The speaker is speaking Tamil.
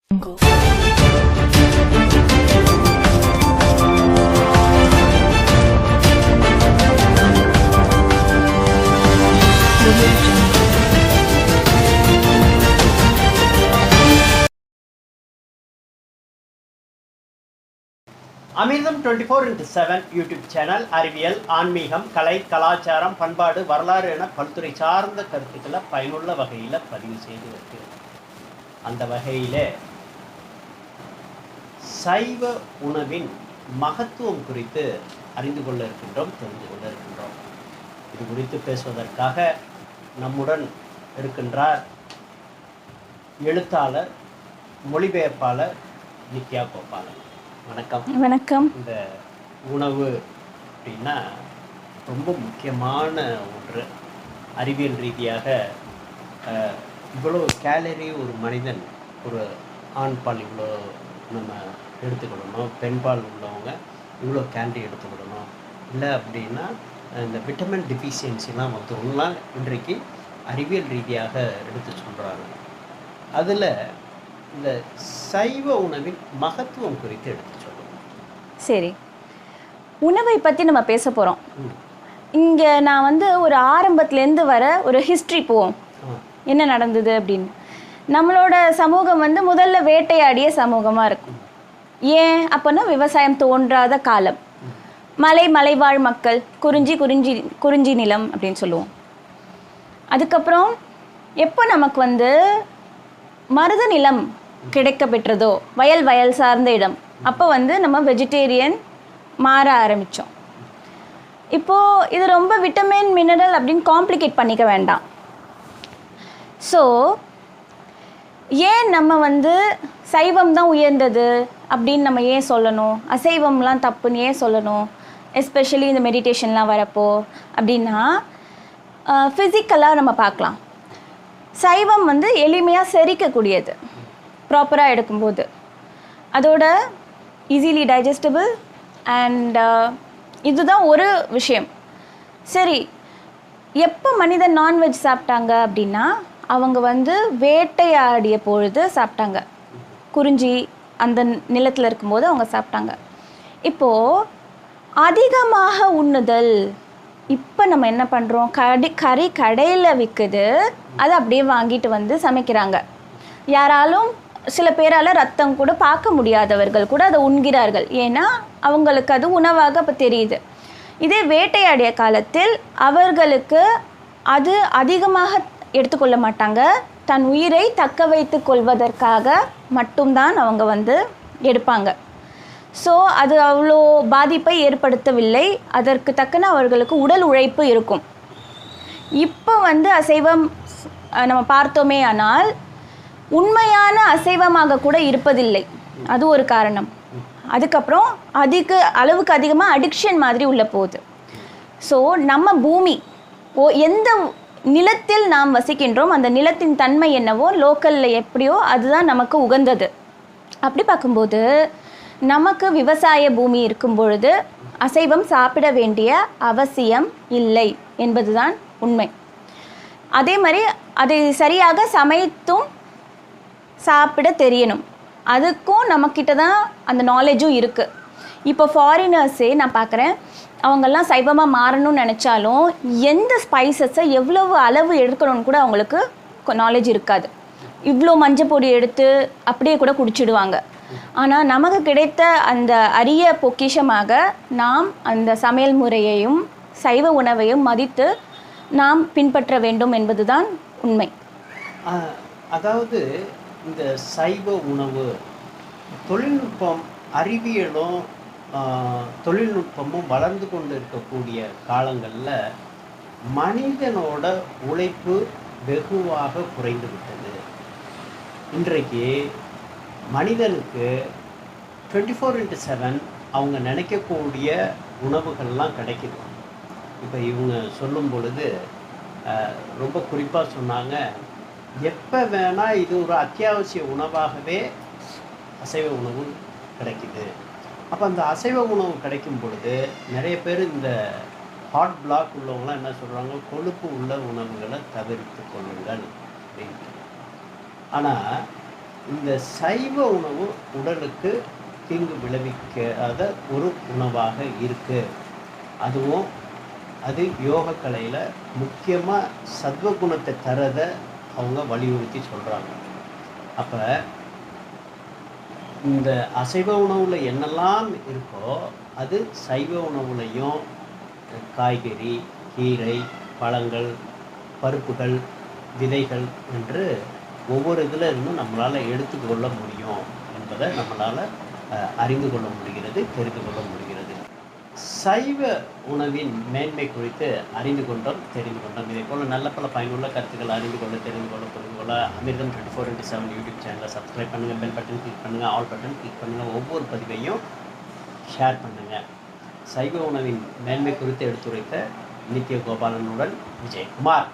அமிர்தம் 24x7 யூடியூப் சேனல் அறிவியல், ஆன்மீகம், கலை, கலாச்சாரம், பண்பாடு, வரலாறு என பல்துறை சார்ந்த கருத்துக்களை பயனுள்ள வகையில் பதிவு செய்து வருகிறது. அந்த வகையில் சைவ உணவின் மகத்துவம் குறித்து அறிந்து கொள்ள இருக்கின்றோம், தெரிந்து கொள்ள இருக்கின்றோம். இது குறித்து பேசுவதற்காக நம்முடன் இருக்கின்றார் எழுத்தாளர், மொழிபெயர்ப்பாளர் நித்யா கோபாலன். வணக்கம். வணக்கம். இந்த உணவு அப்படின்னா ரொம்ப முக்கியமான ஒன்று. அறிவியல் ரீதியாக இவ்வளோ கேலரி ஒரு மனிதன், ஒரு ஆண் பால் இவ்வளோ நம்ம எடுத்துக்கிடணும், பெண் பால் உள்ளவங்க இவ்வளோ கேலரி எடுத்துக்கிடணும், இல்லை அப்படின்னா இந்த விட்டமின் டிஃபிஷியன்சிலாம் வந்துடலாம் இன்றைக்கு அறிவியல் ரீதியாக எடுத்து சொல்கிறாங்க. அதில் இந்த சைவ உணவின் மகத்துவம் குறித்து எடுத்து சொல்லுங்கள். சரி, உணவை பற்றி நம்ம பேச போகிறோம். இங்கே நான் ஒரு ஆரம்பத்துலேருந்து வர ஒரு ஹிஸ்ட்ரி போவோம், என்ன நடந்தது அப்படின்னு. நம்மளோட சமூகம் முதல்ல வேட்டையாடிய சமூகமாக இருக்கும். ஏன் அப்போனா விவசாயம் தோன்றாத காலம், மலைவாழ் மக்கள், குறிஞ்சி நிலம் அப்படின்னு சொல்லுவோம். அதுக்கப்புறம் எப்போ நமக்கு மருத நிலம் கிடைக்க பெற்றதோ, வயல் சார்ந்த இடம், அப்போ நம்ம வெஜிடேரியன் மாற ஆரம்பித்தோம். இப்போது இது ரொம்ப விட்டமின் மினரல் அப்படின்னு காம்ப்ளிகேட் பண்ணிக்க வேண்டாம். ஸோ ஏன் நம்ம சைவம் தான் உயர்ந்தது அப்படின்னு நம்ம ஏன் சொல்லணும், அசைவம்லாம் தப்புன்னு ஏன் சொல்லணும், எஸ்பெஷலி இந்த மெடிடேஷன்லாம் வரப்போ அப்படின்னா, ஃபிசிக்கலாக நம்ம பார்க்கலாம். சைவம் எளிமையாக செரிக்கக்கூடியது, ப்ராப்பராக எடுக்கும்போது. அதோட ஈஸிலி டைஜஸ்டபிள் அண்ட் இதுதான் ஒரு விஷயம். சரி, எப்போ மனிதன் நான்வெஜ் சாப்பிட்டாங்க அப்படின்னா, அவங்க வேட்டையாடிய பொழுது சாப்பிட்டாங்க. குறிஞ்சி அந்த நிலத்தில் இருக்கும்போது அவங்க சாப்பிட்டாங்க. இப்போது அதிகமாக உண்ணுதல், இப்போ நம்ம என்ன பண்ணுறோம், கறி கடையில் விற்குது, அதை அப்படியே வாங்கிட்டு சமைக்கிறாங்க. யாராலும் சில பேரால் ரத்தம் கூட பார்க்க முடியாதவர்கள் கூட அதை உண்கிறார்கள். ஏன்னா அவங்களுக்கு அது உணவாக இப்போ தெரியுது. இதே வேட்டையாடிய காலத்தில் அவர்களுக்கு அது அதிகமாக எடுத்துக்கொள்ள மாட்டாங்க. தன் உயிரை தக்க வைத்து கொள்வதற்காக மட்டும்தான் அவங்க எடுப்பாங்க. ஸோ அது அவ்வளோ பாதிப்பை ஏற்படுத்தவில்லை. அதற்கு தக்கன அவர்களுக்கு உடல் உழைப்பு இருக்கும். இப்போ அசைவம் நம்ம பார்த்தோமே ஆனால் உண்மையான அசைவமாக கூட இருப்பதில்லை. அது ஒரு காரணம். அதுக்கப்புறம் அளவுக்கு அதிகமாக அடிக்ஷன் மாதிரி உள்ள போகுது. ஸோ நம்ம பூமி எந்த நிலத்தில் நாம் வசிக்கின்றோம், அந்த நிலத்தின் தன்மை என்னவோ, லோக்கலில் எப்படியோ அதுதான் நமக்கு உகந்தது. அப்படி பார்க்கும்போது நமக்கு விவசாய பூமி இருக்கும் பொழுது அசைவம் சாப்பிட வேண்டிய அவசியம் இல்லை என்பதுதான் உண்மை. அதே மாதிரி அதை சரியாக சமைத்தும் சாப்பிட தெரியணும். அதுக்கும் நம்மக்கிட்ட தான் அந்த நாலேஜும் இருக்குது. இப்போ ஃபாரினர்ஸே நான் பார்க்குறேன், அவங்கெல்லாம் சைவமாக மாறணும்னு நினச்சாலும் எந்த ஸ்பைசஸை எவ்வளவு அளவு எடுக்கணும்னு கூட அவங்களுக்கு நாலேஜ் இருக்காது. இவ்வளோ மஞ்சள் பொடி எடுத்து அப்படியே கூட குடிச்சிடுவாங்க. ஆனால் நமக்கு கிடைத்த அந்த அரிய பொக்கிஷமாக நாம் அந்த சமையல் முறையையும் சைவ உணவையும் மதித்து நாம் பின்பற்ற வேண்டும் என்பதுதான் உண்மை. அதாவது இந்த சைவ உணவு தொழில்நுட்பம், அறிவியலும் தொழில்நுட்பமும் வளர்ந்து கொண்டு இருக்கக்கூடிய காலங்களில் மனிதனோட உழைப்பு வெகுவாக குறைந்து விட்டது. இன்றைக்கு மனிதனுக்கு 24x7 அவங்க நினைக்கக்கூடிய உணவுகள்லாம் கிடைக்குது. இப்போ இவங்க சொல்லும் பொழுது ரொம்ப குறிப்பாக சொன்னாங்க, எப்போ வேணால் இது ஒரு அத்தியாவசிய உணவாகவே அசைவ உணவு கிடைக்குது. அப்போ அந்த அசைவ உணவு கிடைக்கும் பொழுது நிறைய பேர் இந்த ஹார்ட் பிளாக் உள்ளவங்களாம் என்ன சொல்கிறாங்க, கொழுப்பு உள்ள உணவுகளை தவிர்த்து கொள்ளுங்கள் அப்படின்ட்டு. ஆனால் இந்த சைவ உணவு உடலுக்கு தீங்கு விளைவிக்காத ஒரு உணவாக இருக்குது. அதுவும் அது யோக கலையில் முக்கியமாக சத்வகுணத்தை தரதை அவங்க வலியுறுத்தி சொல்கிறாங்க. அப்போ இந்த அசைவ உணவில் என்னெல்லாம் இருக்கோ அது சைவ உணவுலையும் காய்கறி, கீரை, பழங்கள், பருப்புகள், விதைகள் என்று ஒவ்வொரு இதில் இருந்தும் நம்மளால் எடுத்துக்கொள்ள முடியும் என்பதை நம்மளால் அறிந்து கொள்ள முடிகிறது, தெரிந்து கொள்ள முடிகிறது. சைவ உணவின் மேன்மை குறித்து அறிந்து கொண்டோம், தெரிந்து கொண்டோம். இதே போல் நல்ல பல பயனுள்ள கருத்துக்கள் அறிந்து கொள்ள, தெரிந்து கொள்ள, புரிந்து கொள்ள அமிர்தம் 24/7 யூடியூப் சேனலை சப்ஸ்கிரைப் பண்ணுங்கள், பெல் பட்டன் கிளிக் பண்ணுங்கள், ஆல் பட்டன் கிளிக் பண்ணுங்கள், ஒவ்வொரு பதிவையும் ஷேர் பண்ணுங்கள். சைவ உணவின் மேன்மை குறித்து எடுத்துரைத்த நித்ய கோபாலனுடன் விஜயகுமார்.